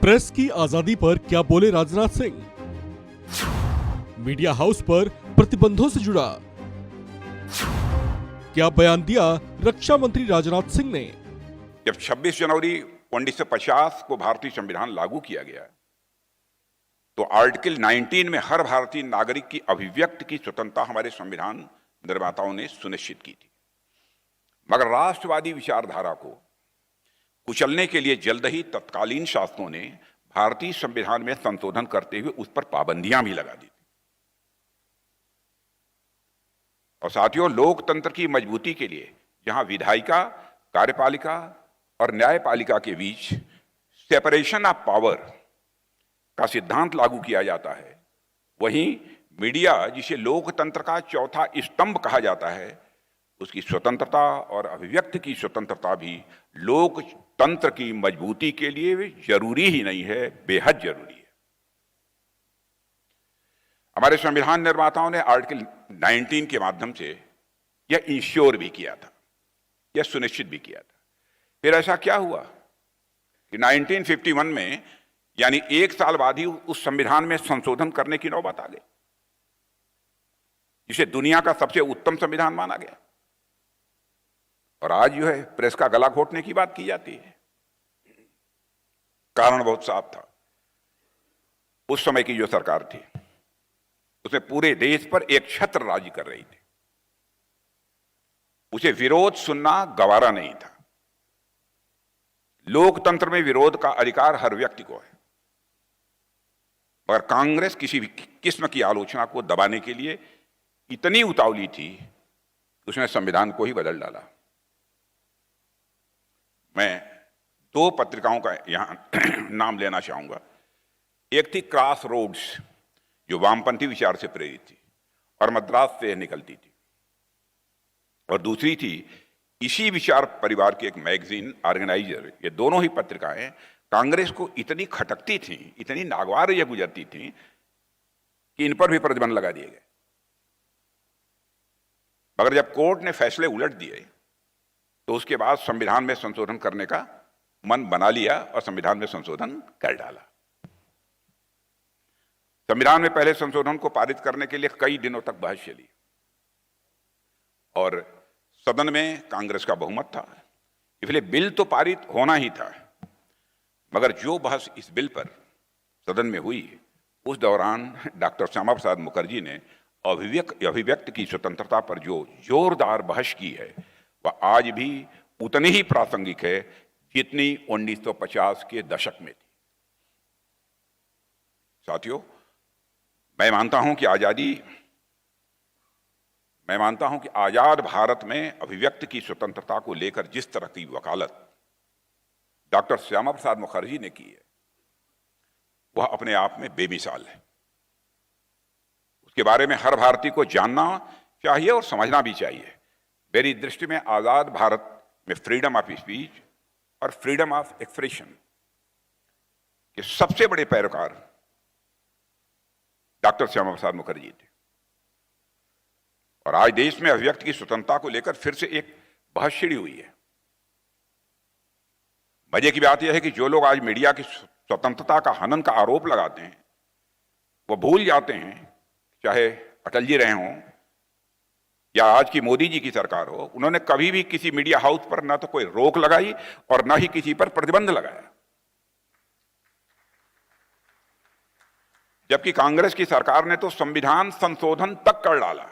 Press की आजादी पर क्या बोले राजनाथ सिंह? मीडिया हाउस पर प्रतिबंधों से जुड़ा क्या बयान दिया रक्षा मंत्री राजनाथ सिंह ने? जब 26 जनवरी 1950 को भारतीय संविधान लागू किया गया तो आर्टिकल 19 में हर भारतीय नागरिक की अभिव्यक्ति की स्वतंत्रता हमारे संविधान निर्माताओं ने सुनिश्चित की थी। मगर राष्ट्रवादी विचारधारा को कुचलने के लिए जल्द ही तत्कालीन शासकों ने भारतीय संविधान में संशोधन करते हुए उस पर पाबंदियां भी लगा दी थी। और साथियों, लोकतंत्र की मजबूती के लिए जहां विधायिका, कार्यपालिका और न्यायपालिका के बीच सेपरेशन ऑफ पावर का सिद्धांत लागू किया जाता है, वहीं मीडिया, जिसे लोकतंत्र का चौथा स्तंभ कहा जाता है, उसकी स्वतंत्रता और अभिव्यक्ति की स्वतंत्रता भी लोकतंत्र की मजबूती के लिए जरूरी ही नहीं है, बेहद जरूरी है। हमारे संविधान निर्माताओं ने आर्टिकल 19 के माध्यम से यह इंश्योर भी किया था, यह सुनिश्चित भी किया था। फिर ऐसा क्या हुआ कि 1951 में, यानी एक साल बाद ही उस संविधान में संशोधन करने की नौबत आ गई, जिसे दुनिया का सबसे उत्तम संविधान माना गया। और आज जो है प्रेस का गला घोटने की बात की जाती है। कारण बहुत साफ था। उस समय की जो सरकार थी उसे पूरे देश पर एक छत्र राज कर रही थी। उसे विरोध सुनना गवारा नहीं था। लोकतंत्र में विरोध का अधिकार हर व्यक्ति को है, मगर कांग्रेस किसी भी किस्म की आलोचना को दबाने के लिए इतनी उतावली थी कि उसने संविधान को ही बदल डाला। मैं दो पत्रिकाओं का यहां नाम लेना चाहूंगा। एक थी क्रॉस रोड्स, जो वामपंथी विचार से प्रेरित थी और मद्रास से निकलती थी, और दूसरी थी इसी विचार परिवार की एक मैगजीन ऑर्गेनाइजर। ये दोनों ही पत्रिकाएं कांग्रेस को इतनी खटकती थी, इतनी नागवार ये गुजरती थी कि इन पर भी प्रतिबंध लगा दिए गए। मगर जब कोर्ट ने फैसले उलट दिए तो उसके बाद संविधान में संशोधन करने का मन बना लिया और संविधान में संशोधन कर डाला। संविधान में पहले संशोधन को पारित करने के लिए कई दिनों तक बहस चली और सदन में कांग्रेस का बहुमत था, इसलिए बिल तो पारित होना ही था। मगर जो बहस इस बिल पर सदन में हुई, उस दौरान डॉक्टर श्यामा प्रसाद मुखर्जी ने अभिव्यक्ति की स्वतंत्रता पर जो जोरदार बहस की है, वह आज भी उतनी ही प्रासंगिक है जितनी 1950 के दशक में थी। साथियों, मैं मानता हूं कि आजाद भारत में अभिव्यक्ति की स्वतंत्रता को लेकर जिस तरह की वकालत डॉक्टर श्यामा प्रसाद मुखर्जी ने की है, वह अपने आप में बेमिसाल है। उसके बारे में हर भारतीय को जानना चाहिए और समझना भी चाहिए। मेरी दृष्टि में आजाद भारत में फ्रीडम ऑफ स्पीच और फ्रीडम ऑफ एक्सप्रेशन के सबसे बड़े पैरोकार डॉक्टर श्यामा प्रसाद मुखर्जी थे। और आज देश में अभिव्यक्ति की स्वतंत्रता को लेकर फिर से एक बहस छिड़ी हुई है। मजे की बात यह है कि जो लोग आज मीडिया की स्वतंत्रता का हनन का आरोप लगाते हैं, वो भूल जाते हैं, चाहे अटल जी रहे हों या आज की मोदी जी की सरकार हो, उन्होंने कभी भी किसी मीडिया हाउस पर न तो कोई रोक लगाई और न ही किसी पर प्रतिबंध लगाया। जबकि कांग्रेस की सरकार ने तो संविधान संशोधन तक कर डाला।